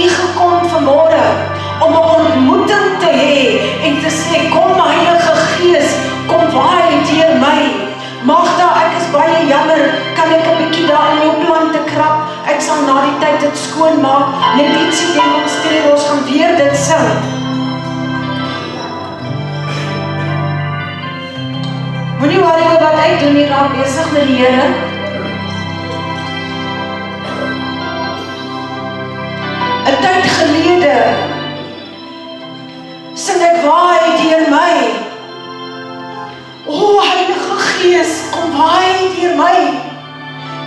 U gekom vanmôre om 'n ontmoeting te hê en te sê, kom Heilige Gees, kom waai deur my. Magda, ek is baie jammer, kan ek 'n bietjie daar in jou plante krap? Ek sal na die tyd dit skoonmaak, net ietsie demonstreer, ons gaan weer dit sing. Moenie worry oor wat ek doen nie, raak besig met die Here. Een tyd gelede sing ek waai deur my. O Heilige Gees, kom waai deur my.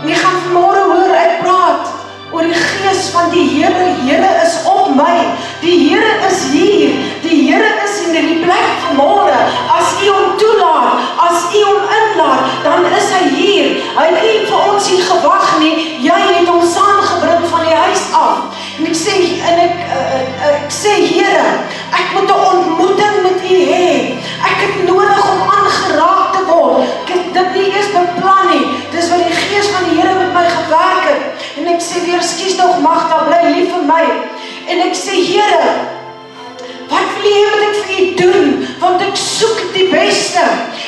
En jy gaan vanmôre hoor ek praat oor die Gees van die Here. Here is op my. Die Here is hier. Die Here is in die plek vanmôre. As U hom toelaat, as U hom inlaat, dan is hy hier. Hy het nie vir ons hier gewag nie. Jy het hom saamgebring van die huis af. En ek sê, Here, ek moet 'n ontmoeting met U hê. Ek het nodig om aangeraak te word. Ek het dit nie eers beplan nie. Dis wat die Gees van die Here met my gewerk het. En ek sê weer, skus tog Magda, bly lief vir my. En ek sê, Here, wat wil jy wat ek vir U doen? Want ek soek die beste.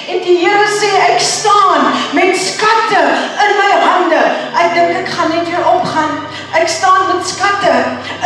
En die Here sê, ek staan met skatte in my hande. Ek dink ek gaan net weer opgaan. Ek staan met skatte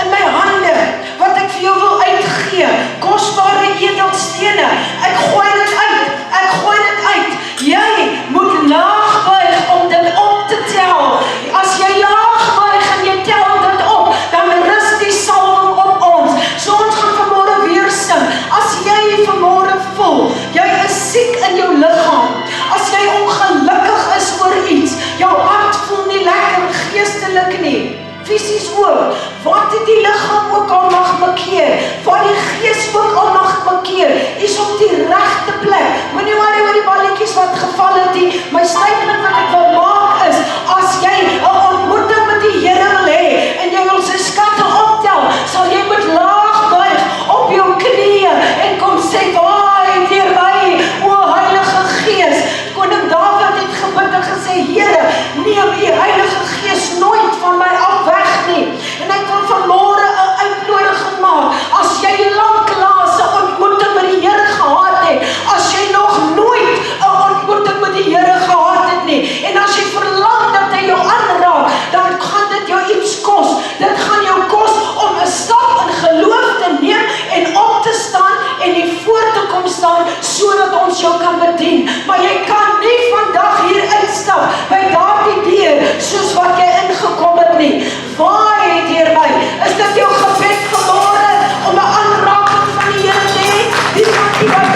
in my hande, wat ek vir jou wil uitgee. Kosbare edelstene. Ek gooi dit uit. Ek gooi dit uit. Jy moet laag buig om dit op te tel. As jy laag buig en jy tel dit op, dan rus die salwing op ons. So ons gaan vanmôre weer sing. As jy vanmôre voel, jy is siek in jou liggaam. As jy ongelukkig is oor iets, jou hart voel nie lekker geestelik nie. Fisies ook, wat die liggaam ook al mag bekeer, wat die Gees ook al mag bekeer, is op die regte plek. Moenie worry oor die balletjies wat geval het nie. My statement wat ek wil maak is, as jy 'n ontmoeting met die Here wil hê, en jy wil sy skatte optel, sal jy met laag buig op jou knieë, en kom sê, waai deur my, o Heilige Gees. Koning Dawid het gebid en gesê, Here, neem U Heilige Gees nooit van my af weg nie. En ek wil vanmôre 'n uitnodiging maak. As jy lanklaas 'n ontmoeting met die Here gehad het, as jy nog nooit 'n ontmoeting met die Here gehad het nie, en as jy verlang dat hy jou aanraak, dan gaan dit jou iets kos. Dit gaan jou kos om 'n stap in geloof te neem en op te staan en nie voor te kom staan, sodat ons jou kan bedien. Maar jy kan nie vandag hier uitstap by daardie deur, soos wat jy ingekom het nie. Waai deur my. Is dit jou gebed vanmôre om 'n aanraking van die Here te hê? Die van die wat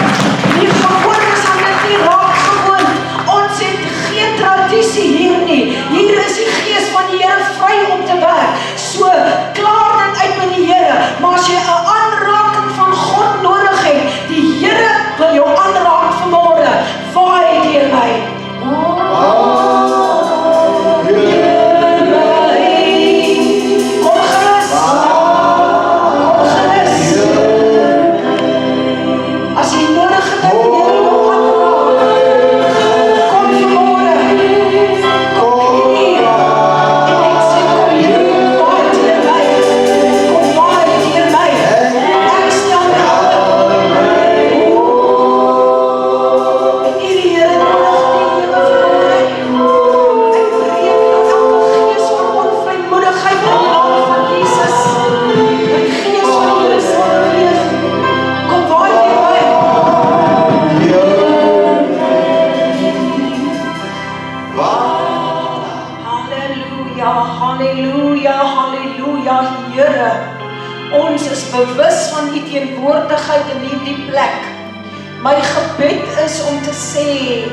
nie gewoon is aan dit nie raak gewoon. Ons het geen tradisie hier nie. Hier is die Gees van die Here vry om te werk. So, klaar dit uit met die Here. Maar as jy 'n aanraking van God nodig het, die Here wil jou aanraak vanmôre. Waai deur my. Bewus van U teenwoordigheid in hierdie plek. My gebed is om te sê,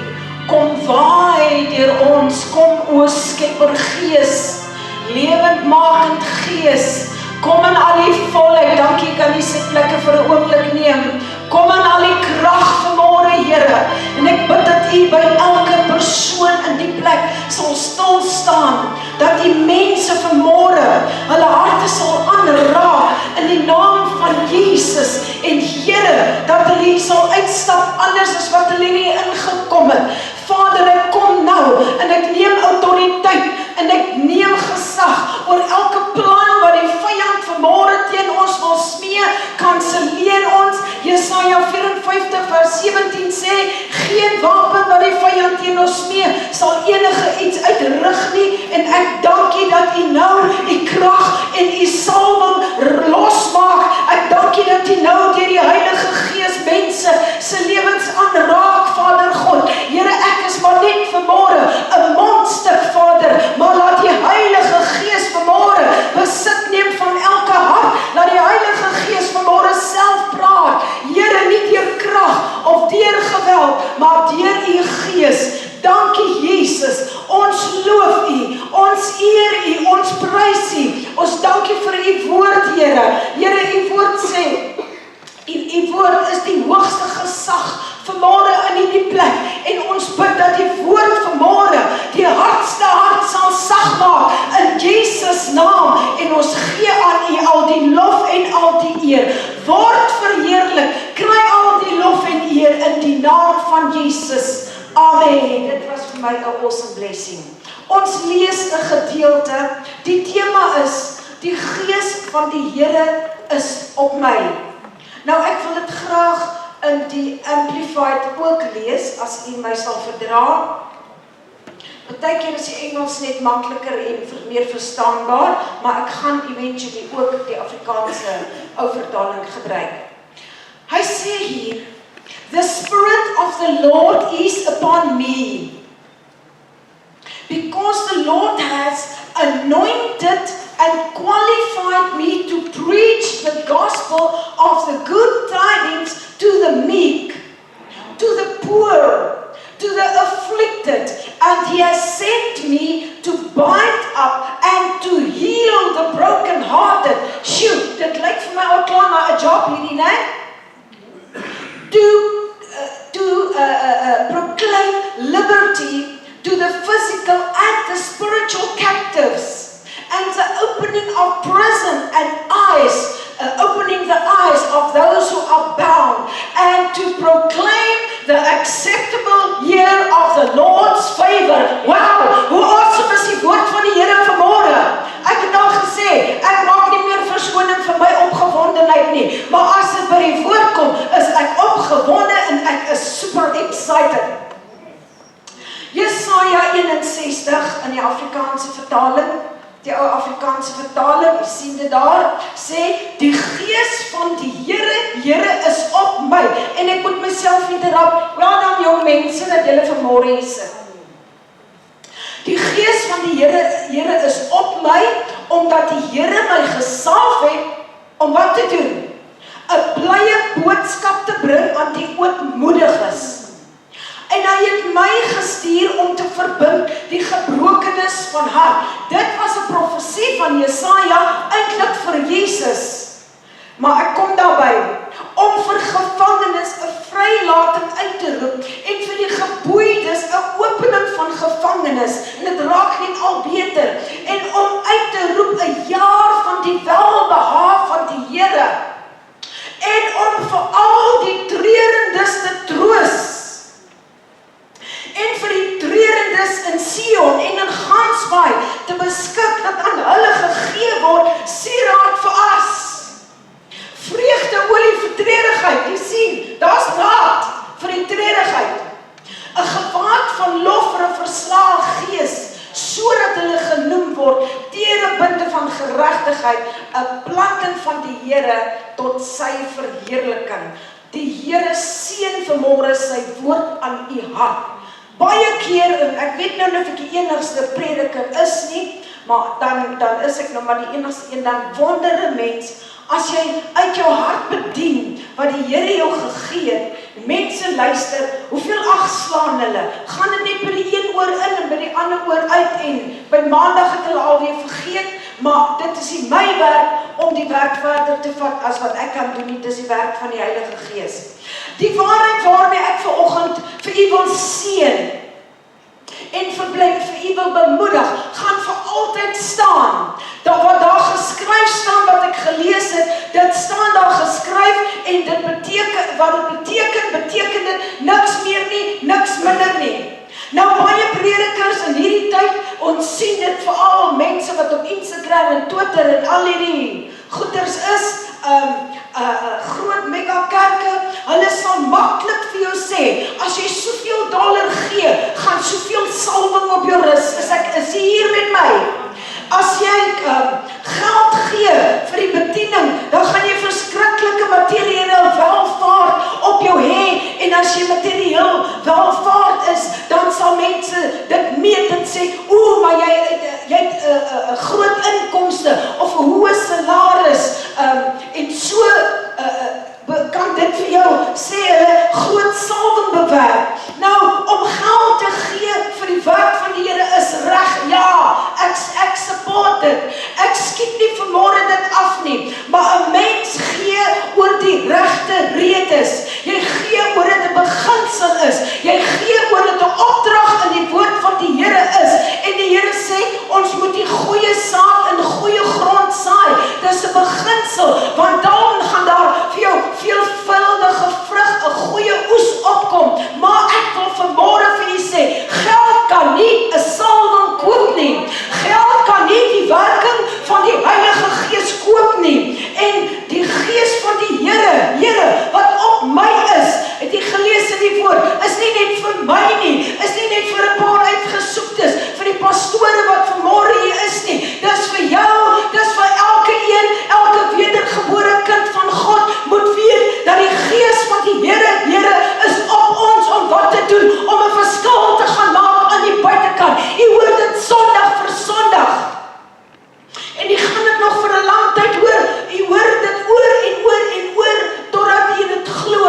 kom waai deur ons, kom o Skepper Gees, lewendmakend Gees, kom in al die volheid. Dankie, kan die sitplekke vir 'n oomblik neem. Kom in al die krag vanmôre, Here. En ek bid dat U by elke persoon in die plek sal stil staan, dat die mense vanmôre hulle harte sal aanraak in die naam van Jesus. En Here, dat hulle sal uitstap anders as wat hulle nie ingekom het. Vader, ek kom nou en ek neem autoriteit en ek neem gesag oor elke plan wat die vyand vanmôre teen ons wil smee, kanseleer ons. Jesaja 54 vers 17 sê, geen wapen wat die vyand teen ons smee, sal enige iets uitrig nie, en ek dank U dat U nou U krag en U salwing losmaak. Ek dank U dat U nou deur die Heilige Gees mense se lewens aanraak, Vader God. Here, ek is maar net vanmôre 'n mondstuk, Vader, maar laat die Heilige Gees vanmôre besit neem van elke hart. Laat die Heilige Gees vanmôre self praat. Here, nie deur krag of deur geweld, maar deur U Gees. Dankie Jesus, ons loof U, ons eer U, ons prys U, ons dankie vir U woord, Here. Here, U woord sê, U woord is die hoogste gesag vanmôre in hierdie plek, en ons bid dat die woord vanmôre die hardste hart sal sag maak in Jesus naam, en ons gee aan U al die lof en al die eer. Word verheerlik, kry al die lof en eer in die naam van Jesus. Amen. Dit was vir my 'n awesome blessing. Ons lees 'n gedeelte. Die tema is, die Gees van die Here is op my. Nou, ek wil dit graag in die Amplified ook lees, as U my sal verdra. Partykeer is die Engels net makliker en meer verstaanbaar, maar ek gaan eventually ook die Afrikaanse ou vertaling gebruik. Hy sê hier, the Spirit of the Lord is upon me, because the Lord has anointed and qualified me to preach the gospel of the good tidings to the meek, to the poor, to the afflicted, and He has sent me to bind up and to heal the brokenhearted. Sjoe, dit lyk vir my al klaar na 'n job hierdie, né? To proclaim liberty to the physical and the spiritual captives, and the opening of prison and eyes, opening the eyes of those who are bound, and to proclaim the acceptable year of the Lord's favor. Wow, hoe awesome is die woord van die Here vanmôre. Ek het al gesê, ek maak nie meer verskoning vir my opgewondenheid nie, maar as dit by die woord kom, is ek opgewonde en ek is super excited. Jesaja 61 in die Afrikaanse vertaling, die ou Afrikaanse vertaling, jy sien dit daar, sê, die Gees van die Here is op my, en ek moet myself interrupt, wel dan jong mense, dat julle vanmôre hier sit. Die Gees van die Here is op my, omdat die Here my gesalf het, om wat te doen? 'n blye boodskap te bring aan die ootmoediges. En hy het my gestuur om te verbind die gebrokenes van hart. Dit was 'n profesie van Jesaja, eintlik vir Jesus. Maar ek kom daarby, om vir gevangenes 'n vrylating uit te roep, en vir die geboeides 'n opening van gevangenes, en dit raak net al beter, en om uit te roep 'n jaar van die welbehaag van die Here, en om vir al die treurendes te troos, en vir die treurendes in Sion en in Gansbaai te beskik dat aan hulle gegee word sieraad vir as. Vreugde olie vir treurigheid, jy sien, daar's raad vir die treurigheid. 'n gewaad van lof vir 'n verslae gees, sodat hulle genoem word terebinte van geregtigheid, 'n planting van die Here tot sy verheerliking. Die Here seën vanmôre sy woord aan u hart. Baie keer, en ek weet nou of ek die enigste prediker is nie, maar dan is ek nou maar die enigste een, dan wonder 'n mens, as jy uit jou hart bedien, wat die Here jou gegee het, mense luister, hoeveel ag slaan hulle, gaan dit net by die een oor in en by die ander oor uit, en by maandag het hulle alweer vergeet, maar dit is nie my werk om die werk verder te vat as wat ek kan doen nie, dit is die werk van die Heilige Gees. Die waarheid waarmee ek vanoggend vir u wil seën, en vir u wil bemoedig, gaan vir altyd staan. Wat daar geskryf staan, wat ek gelees het, dit staan daar geskryf, en dit beteken, wat dit beteken dit niks meer nie, niks minder nie. Nou baie predikers in hierdie tyd, ons sien dit veral mense wat op Instagram en Twitter en al hierdie goeders is, groot mega kerke, hulle sal maklik vir jou sê, as jy soveel dollar gee, gaan soveel salwing op jou rus. Is jy hier met my? As jy geld gee vir die bediening, dan gaan jy verskriklike materiële welvaart op jou hê, en as jy materieel welvaart is, dan sal mense dit meet en sê, maar jy het groot inkomste, of 'n hoë salaris, en so kan dit vir jou sê, hulle groot salwing bewerk. Nou, om geld te gee vir die werk van die Here is reg, ja, ek support dit. Ek skiet nie vanmôre dit af nie, maar 'n mens gee oor die regte redes. Jy gee oor dit 'n beginsel is. Jy gee oor dit 'n opdrag in die woord van die Here is. En die Here sê, ons moet die goeie saad in goeie grond saai. Dis 'n beginsel, want dan gaan daar vir jou veelvuldige vrug, 'n goeie oes opkom. Maar ek wil vanmôre vir u sê, geld kan nie 'n salwing koop nie. Geld kan nie die werking van die Heilige Gees koop nie. En die Gees van die Here wat op my is, het jy gelees in die woord, is nie net vir my nie, is nie net vir 'n paar uitgesoektes, vir die pastore wat vanmôre hier is nie. Dis vir jou, dis vir elke wedergebore kind van God moet weet dat die Gees van die Here is op ons om wat te doen, om 'n verskil te gaan maak aan die buitekant. Jy hoor dit Sondag vir Sondag. En jy gaan dit nog vir 'n lang tyd hoor. Jy hoor dit oor en oor en oor totdat jy dit glo.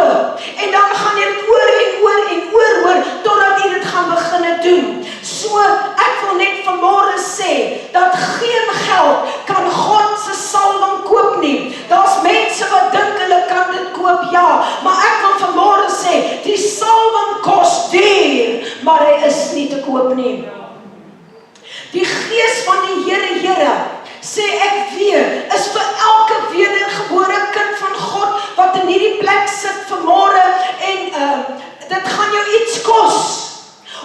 En dan gaan jy dit oor en oor en oor hoor totdat jy dit gaan begin doen. So ek wil net vanmôre sê dat geen geld kan God se salwing koop nie. Daar's mense wat dink hulle kan dit koop, ja, maar ek wil vanmôre sê die salwing kos duur, maar hy is nie te koop nie. Die Gees van die Here, sê ek weer, is vir elke wedergebore kind van God wat in hierdie plek sit vanmôre, en dit gaan jou iets kos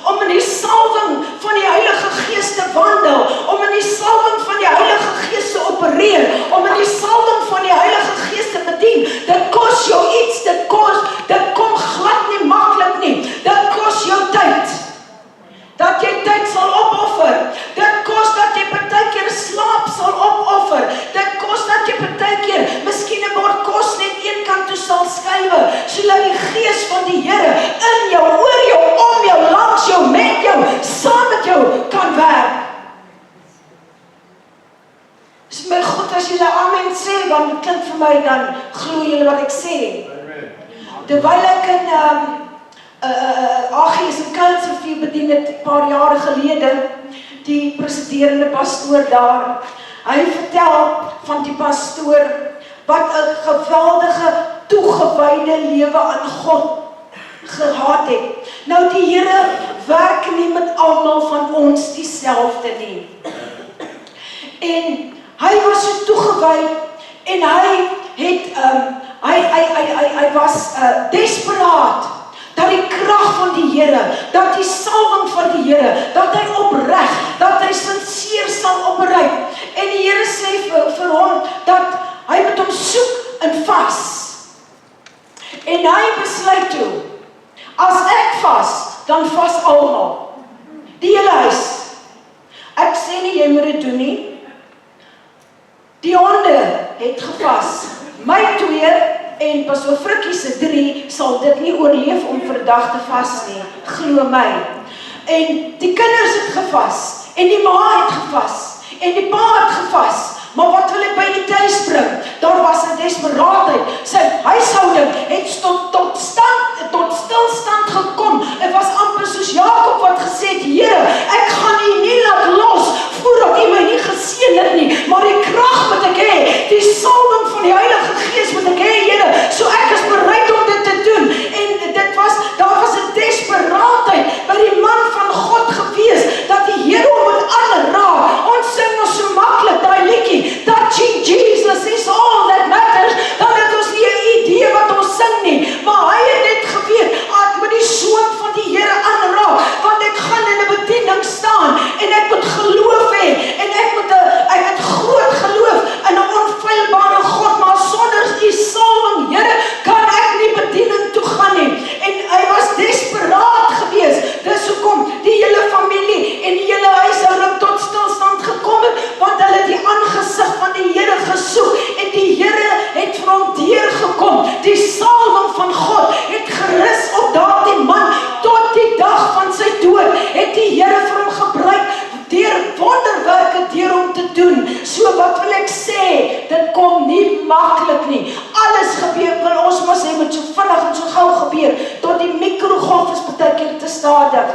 om in die salwing van die Heilige Gees te wandel, om in die salwing van die Heilige Gees te opereer, om in die salwing van die Heilige Gees te bedien. Dit kos jou iets, dit kom glad nie maklik nie. Dit kos jou tyd. Dat jy tyd sal opoffer. Dit kos dat jy partykeer slaap sal opoffer. Dit kos dat jy partykeer miskien 'n bord kos net een kant toe sal skuif, sodat die Gees van die Here in jou, oor jou, om jou, langs jou, met jou, saam met jou kan werk. Dis my God as julle amen sê, want dit klink vir my, dan glo julle wat ek sê. Terwyl ek in AGS Council bedien het 'n paar jare gelede, die presiderende pastoor daar, hy vertel van die pastoor wat 'n geweldige toegewyde lewe aan God gehad het. Nou die Here werk nie met almal van ons dieselfde nie. En hy was so toegewy en hy was desperaat dat die krag van die Here, dat die salwing van die Here, dat hy opreg, dat hy sinseer sal opreik. En die Here sê vir hom dat hy moet hom soek en vas. En hy besluit toe, as ek vas, dan vas almal. Die hele huis. Ek sê nie jy moet dit doen nie. Die honde het gevas. My 2 en pastoor Frikkie se 3 sal dit nie oorleef om vir 'n dag te vas nie, glo my. En die kinders het gevas, en die ma het gevas, en die pa het gevas. Maar wat wil ek by die tuis bring? Daar was 'n desperaatheid. Sy huishouding het tot stilstand gekom. Dit was amper soos Jakob wat gesê het, Here, ek gaan U nie laat los voordat U my nie geseën het nie. Maar die krag wat ek hê, die salwing van die Heilige Gees wat ek hê, Here, so ek is bereid om dit te doen. En daar was 'n desperaatheid by die man van God gewees, dat die Here hom moet aanraak. Ons sing ons so maklik daai liedjie, touching Jesus is all maklik nie. Alles gebeur, wil ons mos hê moet so vinnig en so gou gebeur, tot die mikrogolf is baie keer te stadig.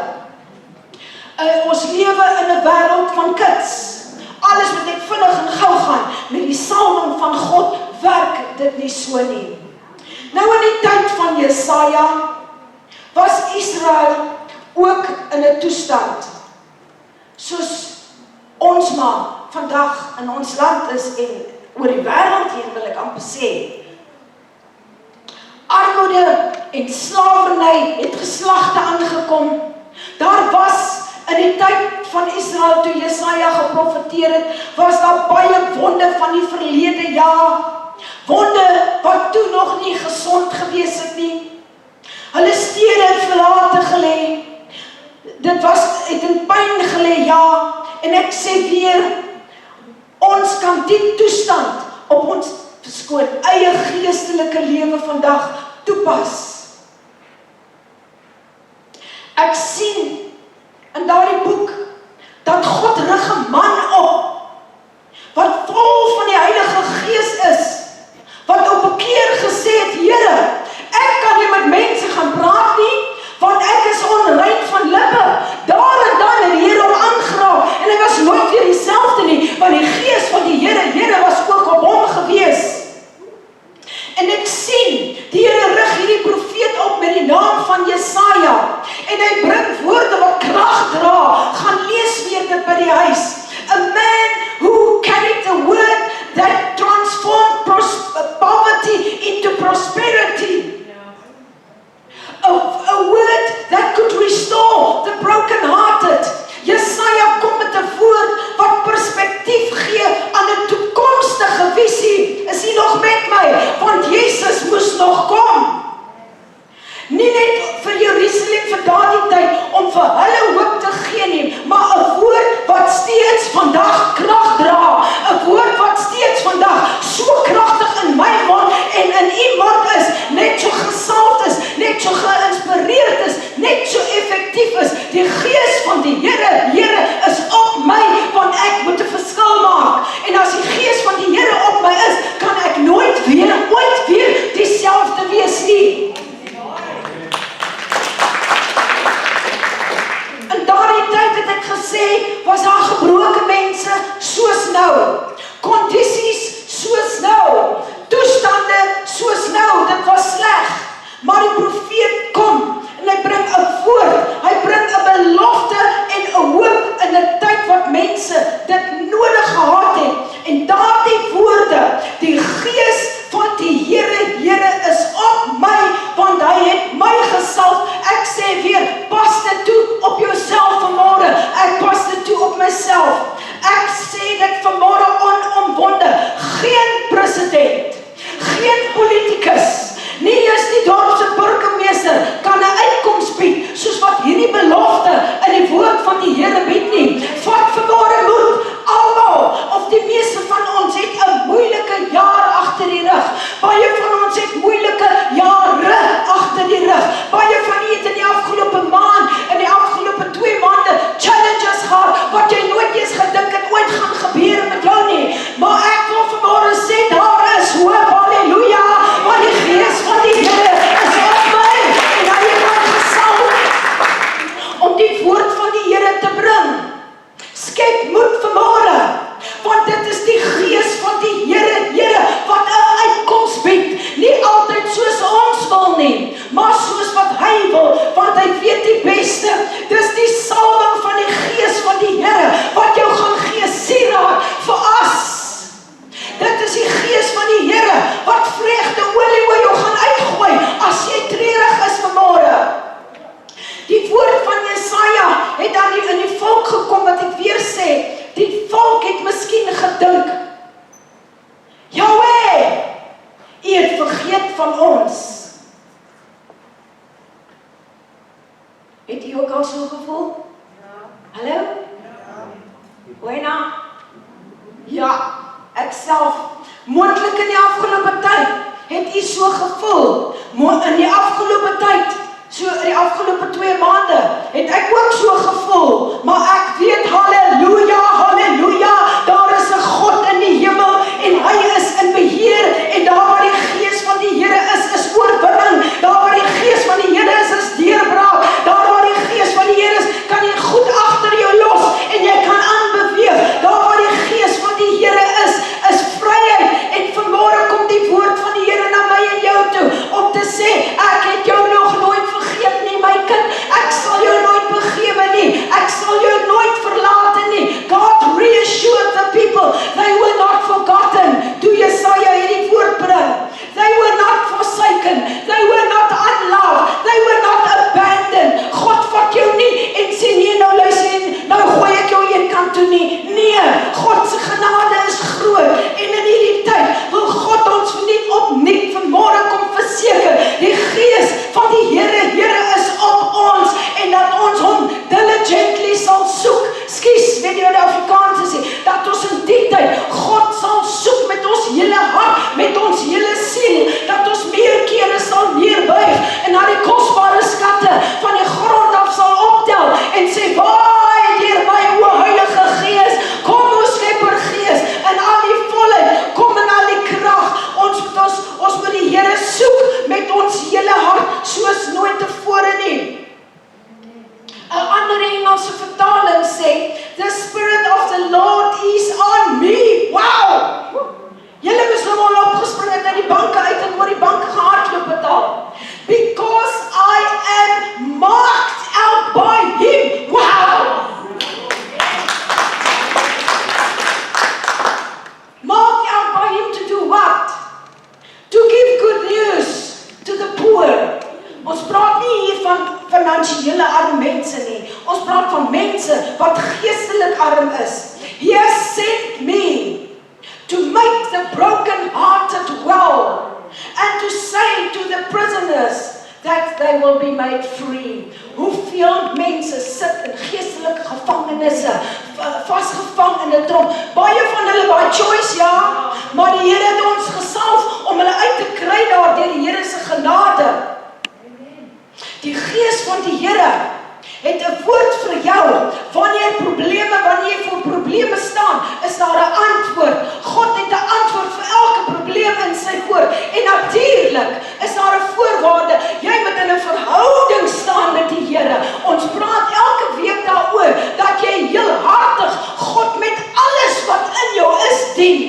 Ons lewe in 'n wêreld van kits. Alles moet net vinnig en gou gaan. Met die salwing van God werk dit nie so nie. Nou in die tyd van Jesaja was Israel ook in 'n toestand soos ons maar vandag in ons land is en oor die wêreld heen wil ek amper sê. Armoede en slawerny het geslagte aangekom. Daar was in die tyd van Israel toe Jesaja geprofeteer het, was daar baie wonde van die verlede jaar. Wonde wat toe nog nie gesond gewees het nie. Hulle stede het verlate gelê. Dit het in pyn gelê, ja. En ek sê weer, ons kan die toestand op ons eie geestelike lewe vandag toepas. Ek sien in daardie boek dat God rig 'n man op wat vol van die Heilige Gees is, wat op 'n keer gesê het, Here, ek kan nie met mense gaan praat nie, want ek is onrein van lippe. Daar en dan het die Here hom aangeraak en hy was nooit weer dieselfde nie, want die Gees van die Here was ook op hom gewees. En ek sien, die Here rig hierdie profeet op met die naam van Jesaja. En hy bring woorde wat krag dra. Gaan lees weer dit by die huis. A man who carried the word that transformed poverty into prosperity. A word that could restore the brokenhearted. Jesaja kom met 'n woord wat perspektief gee aan 'n toekomstige visie. Is hy nog met my? Want Jesus moes nog kom. Nie net vir Jerusalem vir daardie tyd om vir hulle hoop te gee nie, maar 'n woord wat steeds vandag krag dra. 'n Woord wat steeds vandag so kragtig in my mond en in u mond is, net so gesalfd is, net so geïnspireerd is, net so effektief is. Die Gees van die Here is op my, want ek moet 'n verskil maak. En as die Gees van die Here op my is, kan ek ooit weer dieselfde wees nie. In daardie tyd het ek gesê, was daar gebroke mense soos nou. Kondisies soos nou. Toestande soos nou. Dit was sleg. Maar die profeet kom en hy bring 'n woord. Hy bring 'n belofte en 'n hoop in 'n tyd wat mense dit nodig gehad het. En daardie woorde, die Gees van die Here is op my, want hy het my gesalf. Ek sê weer, pas dit toe op jouself vanmôre. Ek pas dit toe op myself. Ek sê dit vanmôre onomwonde. Geen president, geen politicus, nie eens die dorpse burgemeester kan 'n uitkoms bied soos wat hierdie belofte in die woord van die Here bied nie. Vat vanmôre moed. Almal of die meeste van ons het 'n moeilike jaar agter die rug. Baie van ons het moeilike jare agter die rug. Baie van u het in die afgelope maand, in die afgelope 2 maande challenges gehad wat jy nooit eens gedink het ooit gaan gebeur met jou nie. Maar ek wil vanmôre sê, daar is hoop. Halleluja, want die Gees van die Here is op my en hy het my gesalf om die woord van die Here te bring. Skep moed vanmôre, want dit is die Gees van die Here wat 'n uitkoms bied. Nie altyd soos ons wil nie, maar soos wat hy wil, want hy weet die beste. Dis die salwing van die Gees van die Here wat jou gaan gee sieraad vir as. Dit is die Gees van die Here wat vreugde olie oor jou gaan uitgooi as jy treurig is vanmôre. Die woord van Jesaja het dan in die volk gekom, wat ek weer sê, die volk het miskien gedink, Jahweh, u het vergeet van ons. Het u ook al so gevoel? Ja. Hallo? Ja. Buena? Ja, ek self, moontlik in die afgelope tyd, het u so gevoel, in die afgelope tyd, so in die afgelope 2 maande, het ek ook so gevoel, maar ek weet, halleluja, daar is 'n God in die hemel, en hy is in beheer, mense wat geestelik arm is. He has sent me to make the broken-hearted well and to say to the prisoners that they will be made free. Hoeveel mense sit in geestelike gevangenisse, vasgevang in 'n tronk. Baie van hulle by choice, ja, maar die Here het ons gesalf om hulle uit te kry daar deur die Here se genade. Die Gees van die Here het 'n woord vir jou. Wanneer jy voor probleme staan, is daar 'n antwoord. God het 'n antwoord vir elke probleem in sy woord. En natuurlik is daar 'n voorwaarde. Jy moet in 'n verhouding staan met die Here. Ons praat elke week daaroor dat jy heelhartig God met alles wat in jou is dien.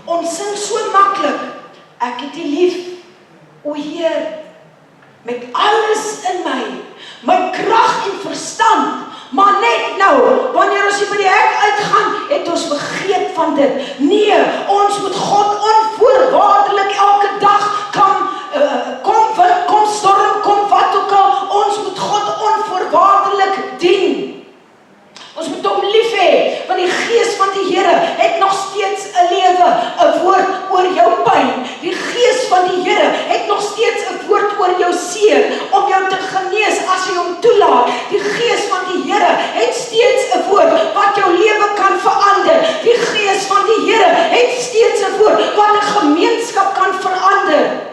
Ons sing so maklik. Ek het U lief, o Heer, met alles in my krag en verstand, maar net nou, wanneer ons hier by die hek uitgaan, het ons vergeet van dit. Nee, ons moet God onvoorwaardelik elke dag kom storm, kom wat ook al, ons moet God onvoorwaardelik dien. Ons moet hom lief hê, want die Gees van die Here het nog steeds 'n lewe, 'n woord oor jou pyn. Die Gees van die Here het nog steeds 'n woord oor jou seer, om jou te genees as jy hom toelaat. Die Gees van die Here het steeds 'n woord wat jou lewe kan verander. Die Gees van die Here het steeds 'n woord wat 'n gemeenskap kan verander.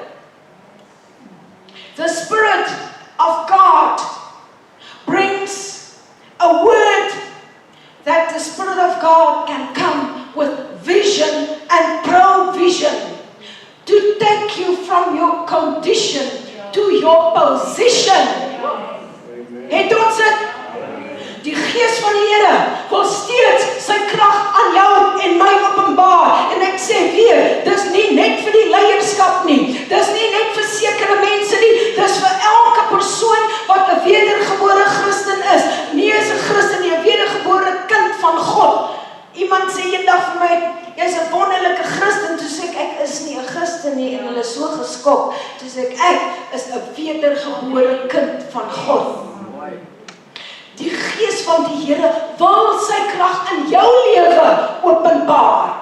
The Spirit of God brings a word that the Spirit of God can come with vision and provision to take you from your condition to your position. Het ons dit? Die Gees van die Here wil steeds sy krag aan jou en my openbaar. En ek sê weer, dis nie net vir die leierskap nie. Dis nie net vir sekere mense nie. Dis vir elke persoon wat 'n wedergebore Christen is. Nie is 'n Christen nie, 'n wedergebore kind van God. Iemand sê eendag vir my, jy's 'n wonderlike Christen. Toe sê ek is nie 'n Christen nie, en hulle is so geskok. Toe sê ek is 'n wedergebore kind van God. Die Gees van die Here wil sy krag in jou lewe openbaar.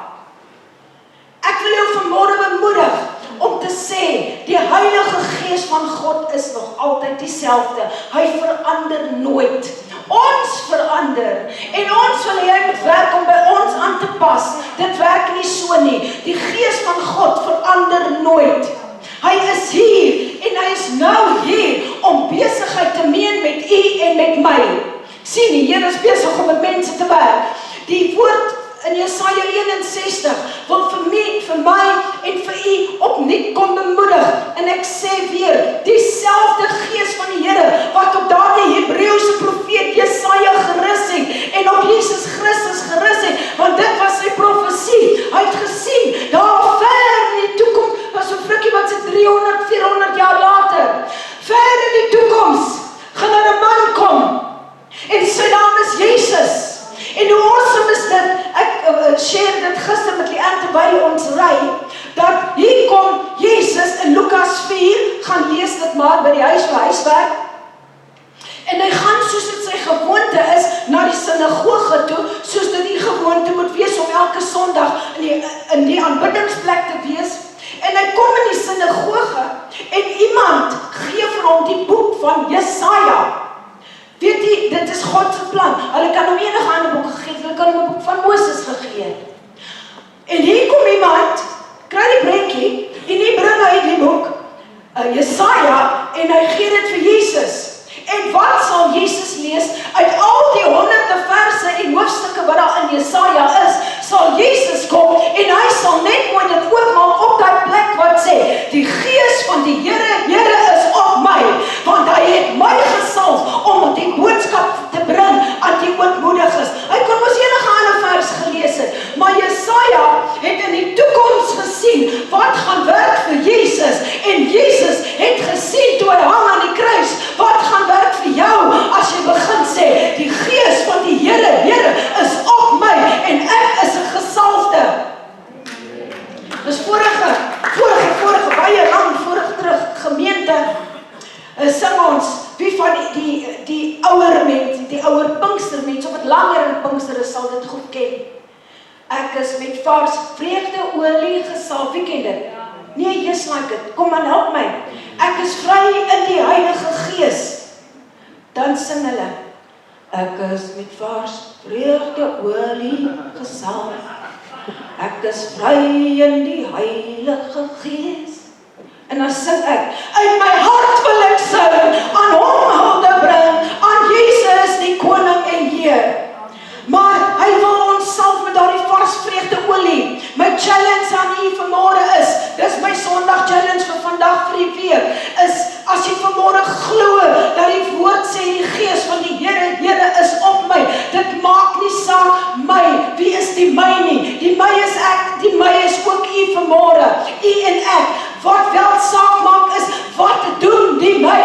Ek wil jou vanmôre bemoedig om te sê, die Heilige Gees van God is nog altyd dieselfde. Hy verander nooit. Ons verander, en ons wil hy moet werk om by ons aan te pas. Dit werk nie so nie. Die Gees van God verander nooit. Hy is hier, en hy is nou hier, om besigheid te meen met u en met my. Sien, die Here is besig om met mense te werk. Die woord in Jesaja 61 wil vir my en vir u opnuut kom bemoedig. En ek sê weer, dieselfde Gees van die Here wat op daardie Hebreëse profeet Jesaja gerus het en op Jesus Christus gerus het, want dit was sy profesie. Hy het gesien, daar ver in die toekoms, was so frikkie wat sê 300, 400 jaar later, ver in die toekoms, gaan daar 'n man kom, en sy naam is Jesus. En hoe awesome is dit, ek share dit gister met Leanne terwyl ons ry, dat hier kom Jesus in Lukas 4, gaan lees dit maar by die huis vir huiswerk, en hy gaan soos dit sy gewoonte is, na die sinagoge toe, soos dit die gewoonte moet wees, om elke Sondag in die aanbiddingsplek te wees, en hy kom in die sinagoge, en iemand gee vir hom die boek van Jesaja. Weet jy, dit is God se plan. Hulle kan hom enige ander boek gegee, hulle kan hom 'n boek van Moses gegee het. En hier kom iemand, kry die prentjie, en hy bring uit die boek, Jesaja, en hy gee dit vir Jesus. En wat sal Jesus lees? Uit al die honderde verse en hoofstukke wat daar in Jesaja is, sal Jesus kom, en hy sal net mooi dit oopmaak op die plek wat sê, die Gees van die Here is op my, want hy het my gesalf om die boodskap te bring aan die ootmoediges. Hy kon mos enige ander vers gelees het, maar Jesaja het in die toekoms gesien wat gaan werk vir Jesus, en Jesus het gesien toe hy hang aan die kruis, wat gaan werk vir jou, as jy begin sê, die Gees van die Here is op my, en ek is 'n gesalfde. Dus vorige, baie lang, terug gemeente, sing ons, wie van die ouer mense, die die ouer Pinkstermense, of wat langer in Pinkster is, sal dit goed ken. Ek is met vars vreugdeolie gesalf, wie ken dit? Nee, just like it, kom aan, help my. Ek is vry in die Heilige Gees. Dan sing hulle, ek is met vars vreugdeolie gesalf. Ek is vry in die Heilige Gees. En dan sing ek, uit my hart wil ek sing, aan hom hulde bring, aan Jesus die koning en Heer. Maar hy wil ons salf met daardie vars vreugdeolie. My challenge aan u vanmôre is, dis my Sondag challenge vir vandag vir die week, is as jy vanmôre glo dat die woord sê die Gees van die Here is op my. Dit maak nie saak my, wie is die my nie. Die my is ek, die my is ook u vanmôre, u en ek. Wat wel saak maak is, wat doen die my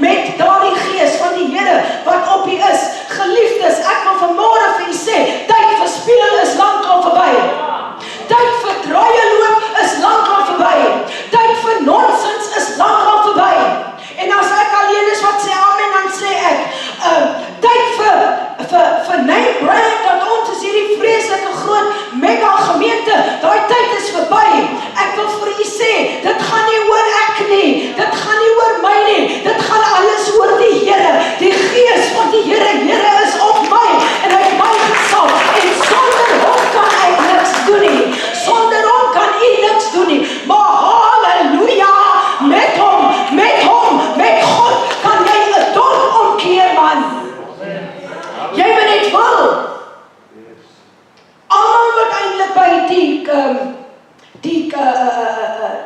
met daardie Gees van die Here wat op u is. Geliefdes, ek wil vanmôre vir u sê, tyd vir speel is lankal verby. Tyd vir draailoop is lankal verby. Tyd vir nonsens is lankal verby. En as ek alleen is wat sê amen, dan sê ek, tyd vir name brand, dat ons is hierdie vreeslike groot mega gemeente, daai tyd is verby. Ek wil vir u sê, dit gaan nie oor ek nie, dit gaan nie oor my nie, dit gaan alles oor die Here. Die Gees van die Here is op my, en hy het my gesalf, en sonder hom kan ek niks doen nie, sonder hom kan u niks doen nie, maar halleluja, met God kan jy 'n dorp omkeer, man. Jy moet net wil. Almal wat eintlik by die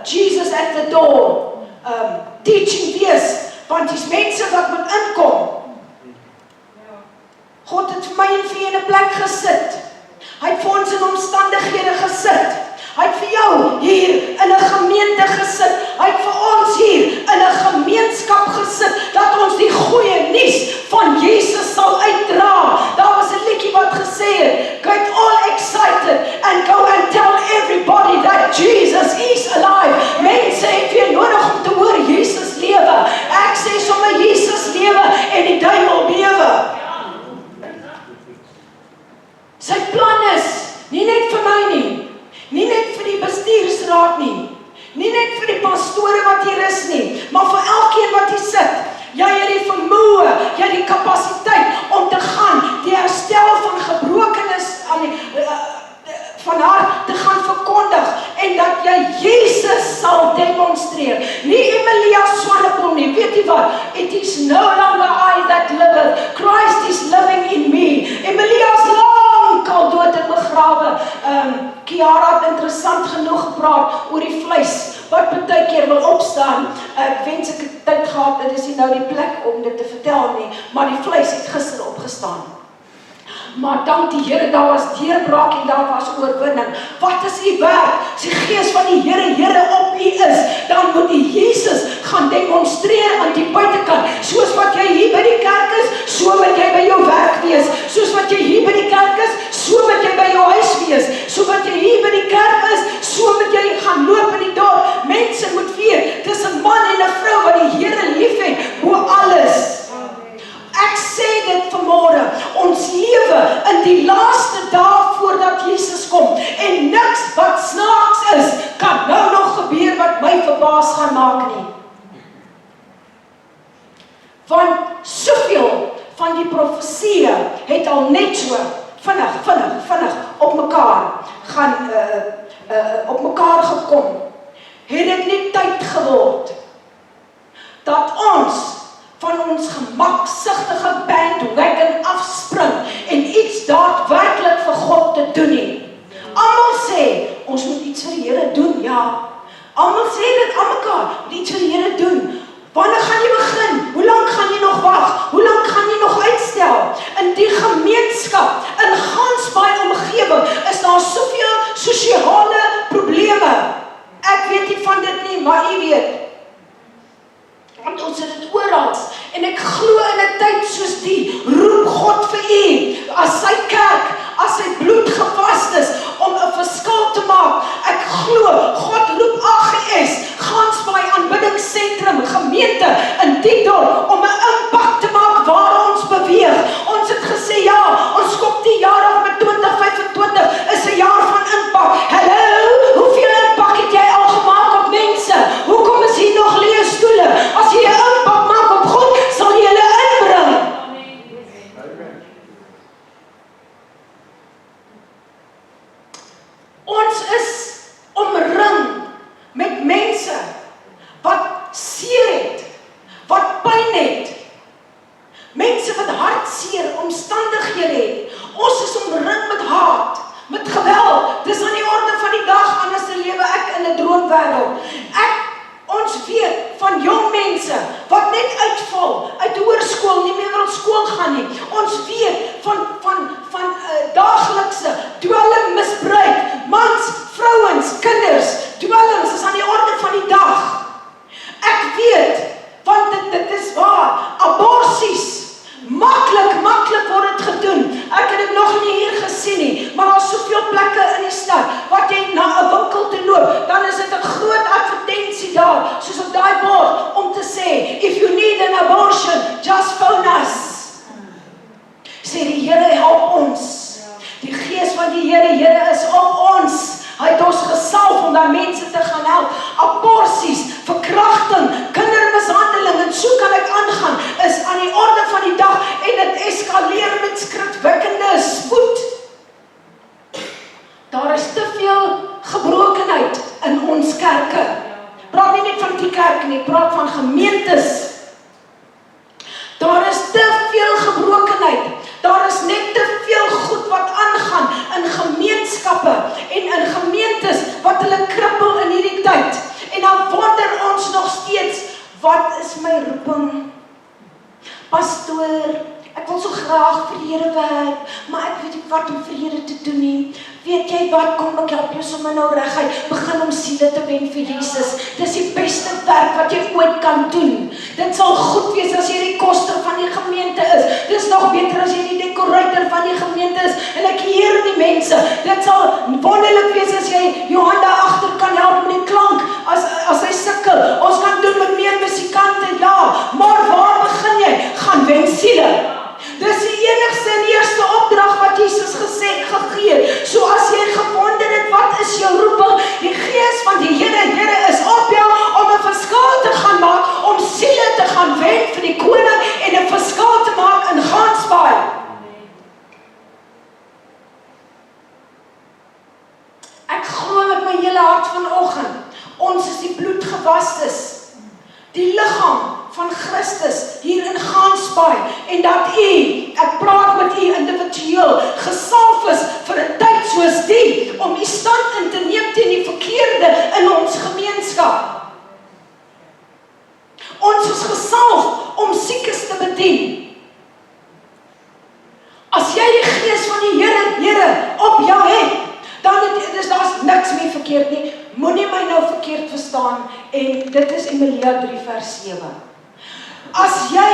Jesus at the door teaching wees, want dis mense wat moet inkom. God het vir my en vir in 'n plek gesit. Hy het vir ons in omstandighede gesit. Hy het vir jou hier in 'n gemeente gesit. Hy het vir ons hier in 'n gemeenskap gesit, dat ons die goeie nuus van Jesus sal uitdra. Daar was 'n liedjie wat gesê het, get all excited and go and tell everybody that Jesus is alive. Mense het weer nodig om te hoor Jesus lewe. Ek sê sommer Jesus lewe en die duiwel bewe. Sy plan is nie net vir my nie, nie net vir die bestuursraad nie, nie net vir die pastore wat hier is nie, maar vir elkeen wat hier sit. Jy het die vermoë, jy het die kapasiteit om te gaan, die herstel van gebrokenis van hart te gaan verkondig, en dat jy Jesus sal demonstreer. Nie Emilia Swanepoel nie, weet jy wat? It is no longer I that liveth, Christ is living in me. Emilia is lankal dood en begrawe. Kiara het interessant genoeg gepraat oor die vleis, wat baie keer wil opstaan. Ek wens ek het tyd gehad, dit is nie nou die plek om dit te vertel nie, maar die vleis het gister opgestaan. Maar dank die Here, daar was deurbraak en daar was oorwinning. Wat is die werk? As die Gees van die Here op u is, dan moet u Jesus gaan demonstreer aan die buitekant. Soos wat jy hier by die kerk is, so moet jy by jou werk wees. Soos wat jy hier by die kerk is, so moet jy by jou huis wees. So wat jy hier by die kerk is, so moet jy gaan loop in die dorp. Mense moet weet, dis 'n man en 'n vrou wat die Here liefhet bo alles. Ek sê dit vanmôre, ons lewe in die laaste dae voordat Jesus kom, en niks wat snaaks is, kan nou nog gebeur wat my verbaas gaan maak nie. Want soveel van die profesieë het al net so vinnig op mekaar gekom. Het dit nie tyd geword dat ons van ons gemaksigtige bandwagon afspring en iets daadwerklik vir God te doen nie. Almal sê, ons moet iets vir die Here doen, ja. Almal sê dit aan mekaar, moet iets vir die Here doen. Wanneer gaan jy begin? Hoe lank gaan jy nog wag? Hoe lank gaan jy nog uitstel? In die gemeenskap, in Gansbaai omgewing, is daar soveel sosiale probleme. Ek weet nie van dit nie, maar jy weet. Want ons het dit oral, en ek glo in 'n tyd soos die, roep God vir u, as sy kerk, as sy bloed gewas is, om 'n verskil te maak. Ek glo, God roep AGS, Gansbaai aanbiddingsentrum, gemeente, in die dorp, om 'n impak te maak waar ons beweeg. Ons het mense wat seer het, wat pyn het, mense wat hartseer omstandighede het. Ons is omring met haat, met geweld. Dis aan die orde van die dag, anders lewe ek in 'n droomwêreld. Ons weet van jong mense wat net uitval, uit hoërskool, nie meer wil skool gaan nie. Ons weet van daaglikse dwelmmisbruik, mans, vrouens, kinders, dwelms is aan die orde van die dag. Ek weet, want dit is waar, aborsies, maklik word dit gedoen. Ek het dit nog nie hier gesien nie, maar daar is soveel plekke in die stad, wat jy na 'n winkel te loop, dan is dit 'n groot advertensie daar, soos op daai bord, om te sê, if you need an abortion, just phone us. Sê die Here help ons. Die gees van die Here is op ons. Hy het ons gesalf om daai mense te gaan help. Aborsies, verkrachting, kindermishandeling, en so kan ek aangaan, is aan die orde van die dag, en dit eskaleer met skrikwekkende spoed. Daar is te veel gebrokenheid in ons kerke. Praat nie net van die kerk nie, praat van gemeentes. Daar is te veel gebrokenheid. Daar is net te veel goed wat aangaan in gemeenskappe en in gemeentes wat hulle krippel in hierdie tyd. En dan wonder ons nog steeds, wat is my roeping? Pastoor, ek wil so graag vir die Here werk, maar ek weet nie wat om vir die Here te doen nie. Weet jy wat, kom ek help jou sommer nou reguit, begin om siele te wen vir Jesus. Dis die beste werk wat jy ooit kan doen. Dit sal goed wees as jy die koster van die gemeente is. Dis nog beter as jy die decorator van die gemeente is. En ek eer die mense. Dit sal wonderlik wees as jy Johan daar agter kan help met die klank, as hy sukkel. Ons kan doen met meer musikante, ja, maar waar begin jy? Gaan wen siele. Dis die enigste en eerste opdrag wat Jesus gegee het. So as jy gewonder het, wat is jou roeping? Die gees van die Here is op jou om 'n verskil te gaan maak, om siele te gaan wen vir die koning en 'n verskil te maak in Gansbaai. Ek glo met my hele hart vanoggend, ons is die bloedgewastes, die liggaam van Christus hier in Gansbaai, en dat ek praat met u individueel, gesalf is vir 'n tyd soos die, om u stand in te neem teen die verkeerde in ons gemeenskap. Ons is gesalf om siekes te bedien. As jy die gees van die Here op jou het, dan daar's niks meer verkeerd nie. Moenie my nou verkeerd verstaan, en dit is Emilia 3 vers 7. As jy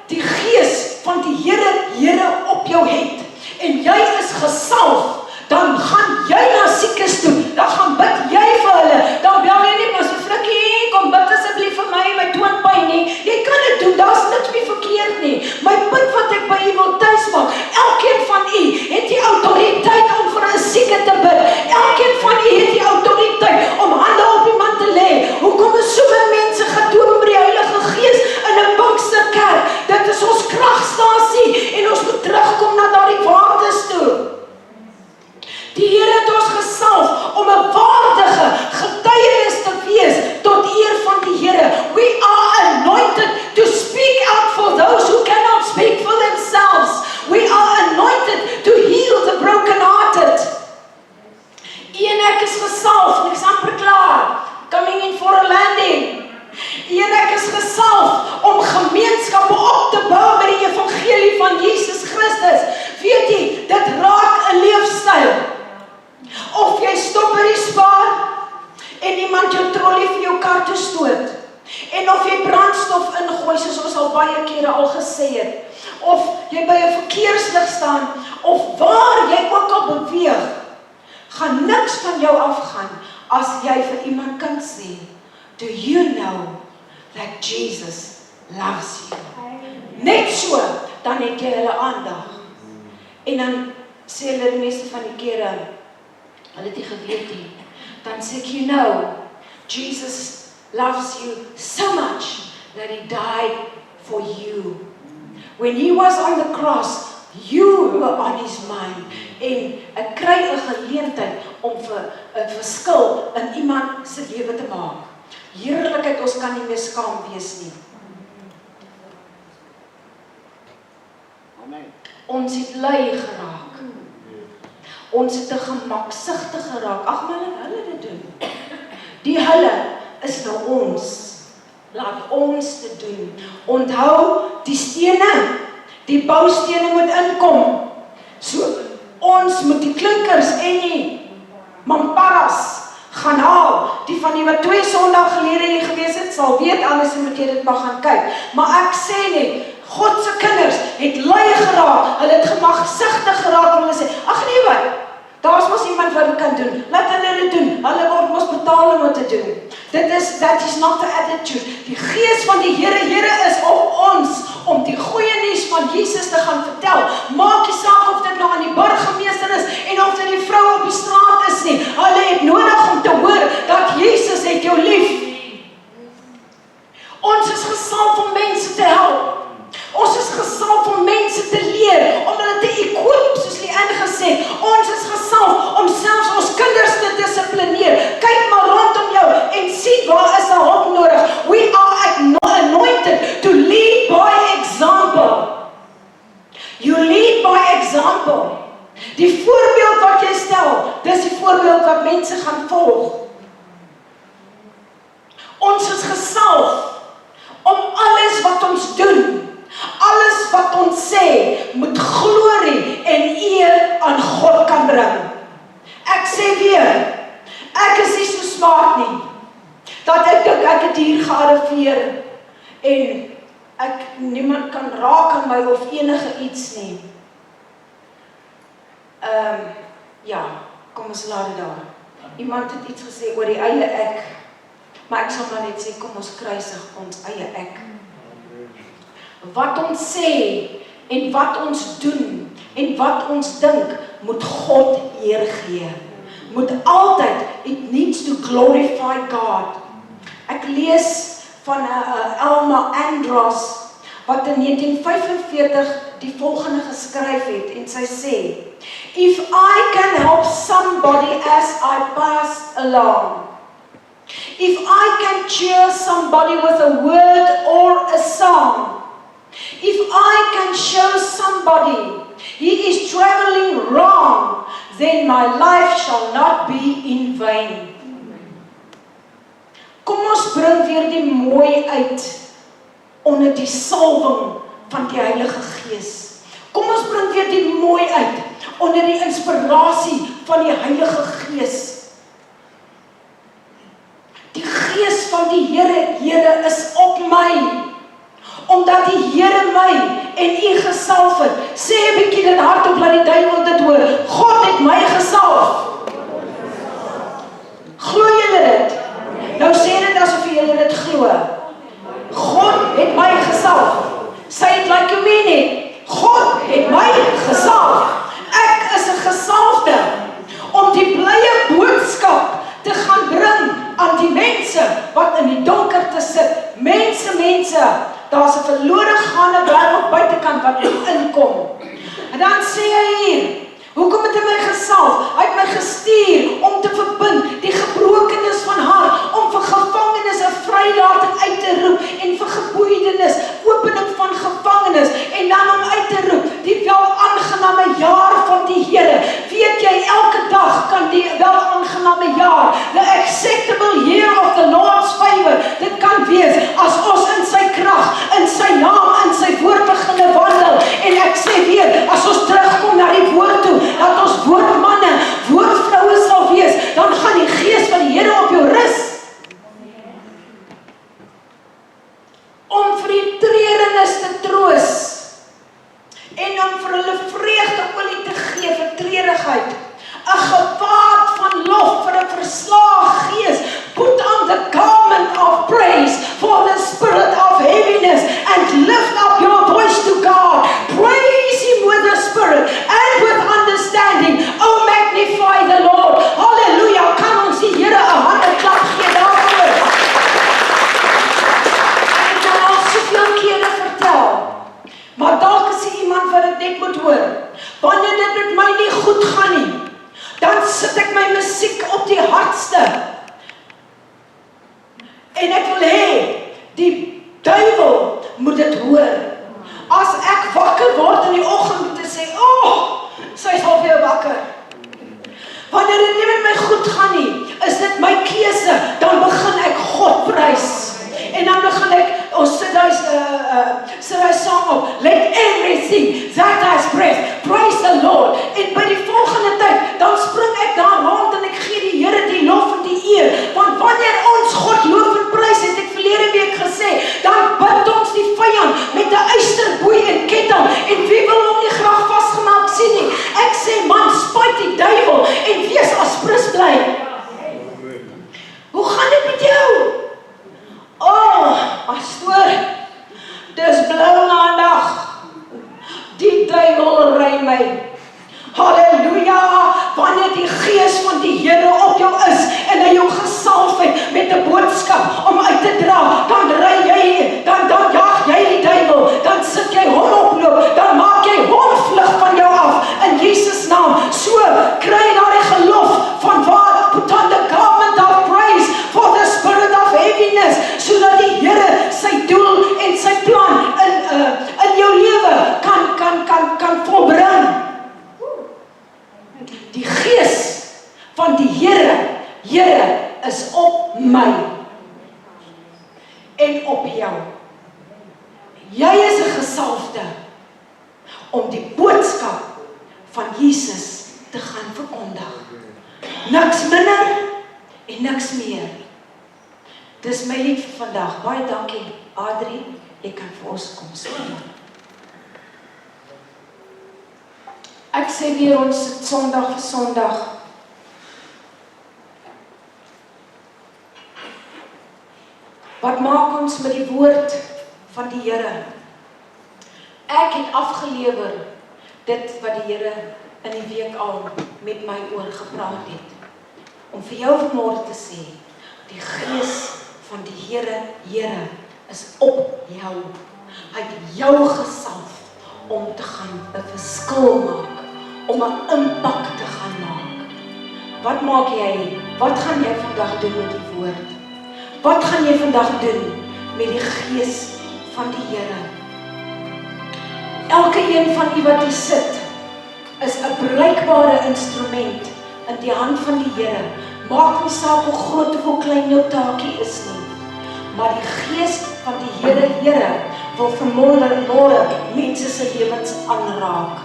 die gees van die Here op jou het, en jy is gesalf, dan gaan jy na siekes toe, dan gaan bid jy vir hulle, dan bel jy nie, maar so Frikkie, kom bid asseblief vir my toonpyn nie, jy kan dit doen, daar's niks meer verkeerd nie. My punt wat ek by u wil tuismaak, elkeen van u het die autoriteit om vir 'n sieke te bid, elkeen van u het die autoriteit om hande op iemand te lê. Hoekom is so baie mense gedoop met die Heilige Gees in 'n Pinksterkerk? Dit is ons kragstasie, en ons moet terugkom na daardie waardes toe. Die Here het ons gesalf om 'n waardige getuienis te wees tot eer van die Here. We are anointed to speak out for those who cannot speak for themselves. We are anointed to heal the brokenhearted. En ek is gesalf, en ek is amper klaar, coming in for a landing. En ek is gesalf om gemeenskappe op te bou met die evangelie van Jesus Christus. Weet jy, dit raak 'n leefstyl. Of jy stop by die Spar en iemand jou trollie vir jou kar toe stoot, en of jy brandstof ingooi, soos ons al baie kere al gesê het, of jy by 'n verkeerslig staan, of waar jy ook al beweeg, gaan niks van jou afgaan as jy vir iemand kan sê, do you know that Jesus loves you? Net so, dan het jy hulle aandag. En dan sê hulle die meeste van die kere, hulle het nie geweet nie, dan sê ek, you know, Jesus loves you so much that he died for you. When he was on the cross, you were on his mind. En ek kry 'n geleentheid om vir 'n verskil in iemand se lewe te maak. Heerlikheid, ons kan nie meer skaam wees nie. Amen. Ons het lui geraak. Ons het te gemaksigtig geraak. Ag maar hulle dit doen. Die hulle is nou ons. Laat ons dit doen. Onthou, die stene, die boustene moet inkom. So, ons moet die klinkers en die mamparas gaan haal. Die van die wat 2 Sondag gelede hier gewees het, sal weet, anders moet jy dit maar gaan kyk. Maar ek sê net, God se kinders het lui geraak, hulle het gemaksigtig geraak, en hulle sê, ag nee wat, daar is mos iemand wat dit kan doen, laat hulle dit doen, hulle word mos betaal om dit te doen. That is not the attitude. Die gees van die Here is op ons, om die goeie nuus van Jesus te gaan vertel. Maak nie saak of dit nou aan die burgemeester is, en of dit die vrou op die straat is nie, hulle het nodig om te hoor, dat Jesus het jou lief. Ons is gesalf om mense te help. Ons is gesalf om mense te leer, om hulle te equip, soos die ingesê. Ons is gesalf om selfs ons kinders te dissiplineer. Kyk maar rondom jou en sien waar is daar hulp nodig. We are anointed to lead by example. You lead by example. Die voorbeeld wat jy stel, dis die voorbeeld wat mense gaan volg. Ons is gesalf om alles wat ons doen, alles wat ons sê, moet glorie en eer aan God kan bring. Ek sê weer, ek is nie so smart nie, dat ek dink ek het hier gearriveer, en niemand kan raak aan my of enige iets nie. Ja, kom ons laat dit daar. Iemand het iets gesê oor die eie ek, maar ek sal maar net sê, kom ons kruisig ons eie ek. Wat ons sê, en wat ons doen, en wat ons dink, moet God eer gee. Moet altyd, it needs to glorify God. Ek lees van Elma Andros, wat in 1945 die volgende geskryf het, en sy sê, if I can help somebody as I pass along, if I can cheer somebody with a word or a song, if I can show somebody he is traveling wrong, then my life shall not be in vain. Kom ons bring weer die mooi uit onder die salwing van die Heilige Gees. Kom ons bring weer die mooi uit onder die inspirasie van die Heilige Gees. Die Gees van die Here is op my, omdat die Here my en u gesalf het. Sê 'n bietjie dit hardop, laat die duiwel dit hoor. God het my gesalf. Glo julle dit? Nou sê dit asof julle dit glo. God het my gesalf. Say it like you mean it. God het my gesalf. Ek is 'n gesalfde om die blye boodskap te gaan bring aan die mense wat in die donker te sit. Mense, daar's 'n verlore gaande wêreld buitekant wat inkom. En dan sê hy hier, hoekom het hy my gesalf? Hy het my gestuur om te verbind die gebrokenis van hart, om vir gevangenes 'n vrylating uit te roep, en vir geboeidenis, opening van gevangenes, en dan om uit te roep, die wel aangename jaar van die Here. Weet jy, elke dag kan die wel aangename jaar, the acceptable year of the Lord's favor, dit kan wees, as ons in sy krag, in sy naam, in sy woord beginne wandel. En ek sê weer, as ons terugkom na die woord toe, dat ons woordmanne, woordvroue sal wees, dan gaan die Gees van die Here op jou rus. En ek wil hê, die duiwel moet dit hoor. As ek wakker word in die oggend te sê, sy is al weer wakker. Wanneer dit nie met my goed gaan nie, is dit my keuse, dan begin ek God prys. En dan begin ek, sit hy song op, let everything that has breath, praise the Lord. En by die volgende tyd, dan spring ek daar rond en ek gee die Here die lof en die eer. Want wanneer ons God loof en prys, het ek verlede week gesê, dan bind ons die vyand met 'n eysterboei en ketting. En wie wil hom nie graag vasgemaak sien nie? Ek sê, man, spuit die duiwel en wees asprus bly. Hoe gaan dit met jou? Pastoor, dis blou maandag. Die duiwel ry my. Halleluja, wanneer die gees van die Here op jou is en hy jou gesalf het met 'n boodskap om uit te dra, dan ry jy, dan jaag jy die duiwel, dan sit jy hom oploop, dan maak jy hom vlug van jou af, in Jesus naam. So, kry daardie geloof van waar, put on the garment of praise for the spirit of heaviness, sodat die Here sy doel en sy plan in jou lewe kan volbring. Die gees van die Here is op my en op jou. Jy is 'n gesalfde om die boodskap van Jesus te gaan verkondig. Niks minder en niks meer. Dis my lied vir vandag. Baie dankie, Adrie. Jy kan vir ons kom speel. Ek sê weer, ons sit Sondag vir Sondag. Wat maak ons met die woord van die Here? Ek het afgelewer dit wat die Here in die week al met my oor gepraat het. Om vir jou vanmôre te sê, die gees van die Here is op jou. Hy het jou gesalf om te gaan 'n verskil maak, om 'n impak te gaan maak. Wat maak jy? Wat gaan jy vandag doen met die woord? Wat gaan jy vandag doen met die gees van die Here? Elke een van u wat hier sit, is 'n bruikbare instrument in die hand van die Here. Maak nie saak hoe groot of hoe klein jou taakie is nie. Maar die gees van die Here wil vanmôre mense se lewens aanraak.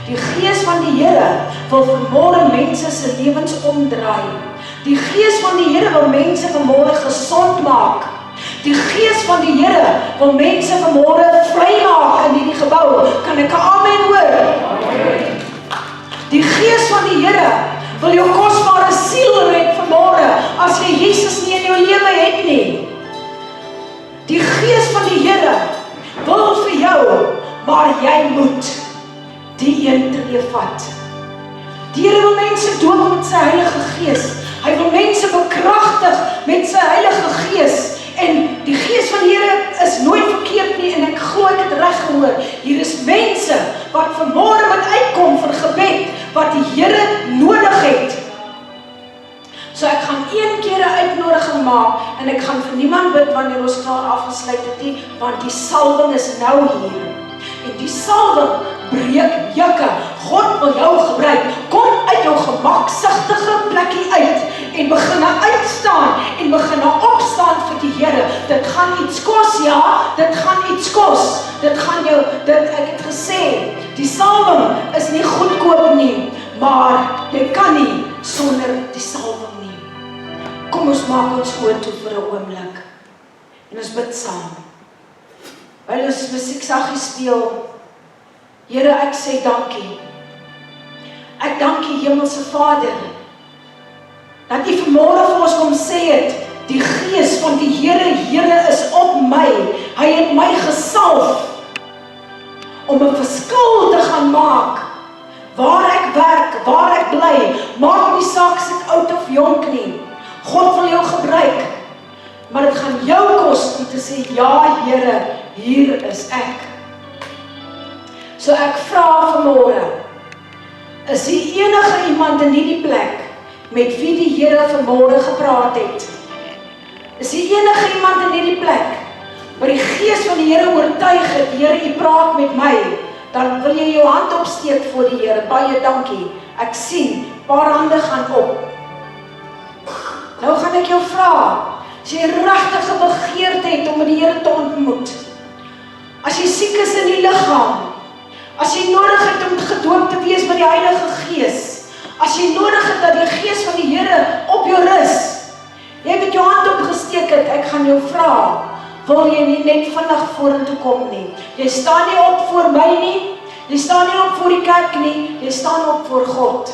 Die gees van die Here wil vanmôre mense se lewens omdraai. Die gees van die Here wil mense vanmôre gesond maak. Die gees van die Here wil mense vanmôre vrymaak in hierdie gebou. Kan ek 'n amen hoor? Amen. Die gees van die Here wil jou kosbare siel red vanmôre as jy Jesus nie in jou lewe het nie. Die gees van die Here wil vir jou, maar jy moet die een tree vat. Die Here wil mense doop met sy Heilige Gees. Hy wil mense bekragtig met sy Heilige Gees. En die gees van die Here is nooit verkeerd nie, en ek glo ek het reg gehoor. Hier is mense wat vanmôre moet uitkom vir gebed, wat die Here nodig het. So ek gaan een keer 'n uitnodiging maak, en ek gaan vir niemand bid wanneer ons klaar afgesluit het nie, want die salwing is nou hier. En die salwing breek jukke. God wil jou gebruik. Kom uit jou gemaksigtige plekkie uit en begin uitstaan en begin opstaan vir die Here. Dit gaan iets kos, ja, dit gaan iets kos. Dit gaan jou, ek het gesê, die salwing is nie goedkoop nie, maar jy kan nie sonder die salwing nie. Kom ons maak ons oë toe vir 'n oomblik en ons bid saam. Terwyl ons musiek saggies speel, Here, ek sê dankie. Ek dank U, Hemelse Vader, dat U vanmôre vir ons kom sê het, die gees van die Here is op my. Hy het my gesalf om 'n verskil te gaan maak. Waar ek werk, waar ek bly, maak nie saak as ek oud of jonk nie. God wil jou gebruik, maar dit gaan jou kos om te sê, ja Here, hier is ek. So ek vra vanmôre, is hier enige iemand in hierdie plek met wie die Here vanmôre gepraat het? Is die enige iemand in hierdie plek, waar die Gees van die Here oortuig het, Here, U praat met my, dan wil jy jou hand opsteek voor die Here. Baie dankie. Ek sien, paar hande gaan op. Nou gaan ek jou vra, as jy regtig 'n begeerte het om met die Here te ontmoet, as jy siek is in die liggaam, as jy nodig het om gedoop te wees met die Heilige Gees, as jy nodig het dat die Gees van die Here op jou rus, jy het jou hand opgesteek het, ek gaan jou vra, wil jy nie net vinnig vorentoe kom nie? Jy staan nie op voor my nie, jy staan nie op voor die kerk nie, jy staan op voor God.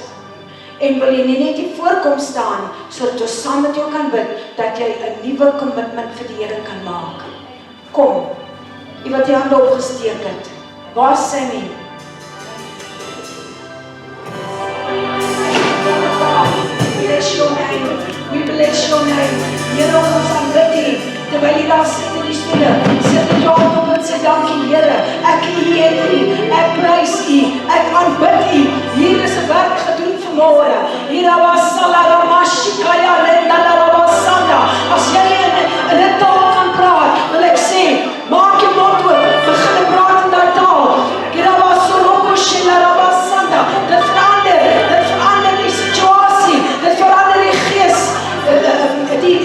En wil jy nie net hier voorkom staan, sodat ons saam met jou kan bid, dat jy 'n nuwe commitment vir die Here kan maak. Kom, jy wat die hande opgesteek het, waar is Sammy? We bless your name, we bless your name. Here ons aanbid U, terwyl jy daar sit in die stoele, sit met jou hand op en sê dankie Here, ek eer U, ek prys U, ek aanbid U. Hier is 'n werk gedoen vanmôre. Hier was salaromashikaya rendalarabasanda. As jy in 'n taal kan praat, wil ek sê, maak jou mond oop, begin praat in daai taal. Hier was sorokoshilarabasanda. Dit verander die situasie, dit verander die gees, die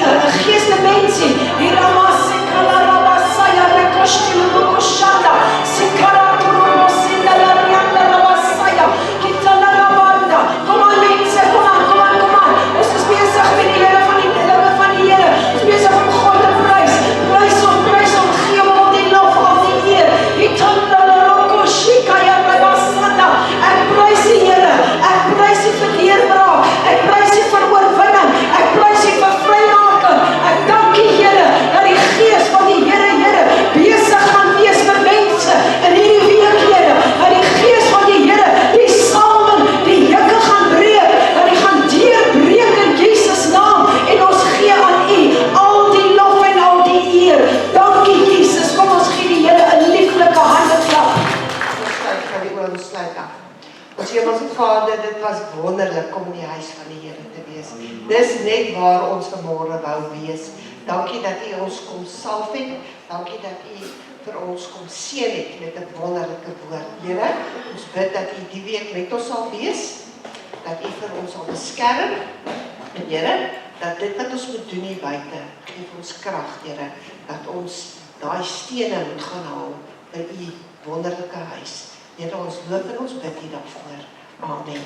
geesdimensie. Hier was sikalarabasaya rekoshtilurukoshanda. Sikaraturumosindalariandarabasaya. Kom aan mense, kom aan. Ons is besig met die Here van die lewe van die Here. Ons is besig om God te prys. Prys hom, gee hom al die lof, al die eer. Ek prys die Here, ek prys U vir deurbraak, ek prys U vir oorwinning, ek prys U vir vrymaking. Ek dank U Here, dat die Gees van die Here, besig gaan wees met mense in hierdie week, Here. Dat die Gees van die Here, die salwing, die jukke gaan breek, dat die gaan deurbreek in Jesus naam, en ons gee aan U al die lof en al die eer. Dankie Jesus, kom ons gee die Here 'n lieflike handeklap. Ons sluit af. Ons Hemelse Vader, dit was wonderlik om in die huis van die Here te wees. Dis net waar ons vanmôre wou wees. Dankie dat U ons kom salf het. Dankie dat U vir ons kom seën het met 'n wonderlike woord. Here, ons bid dat U die week met ons sal wees, dat U vir ons sal beskerm. En Here, dat dit wat ons moet doen hier buite, gee vir ons krag, Here, dat ons daai stene moet gaan haal by U wonderlike huis. Here, ons loof en ons bid U daarvoor. Amen.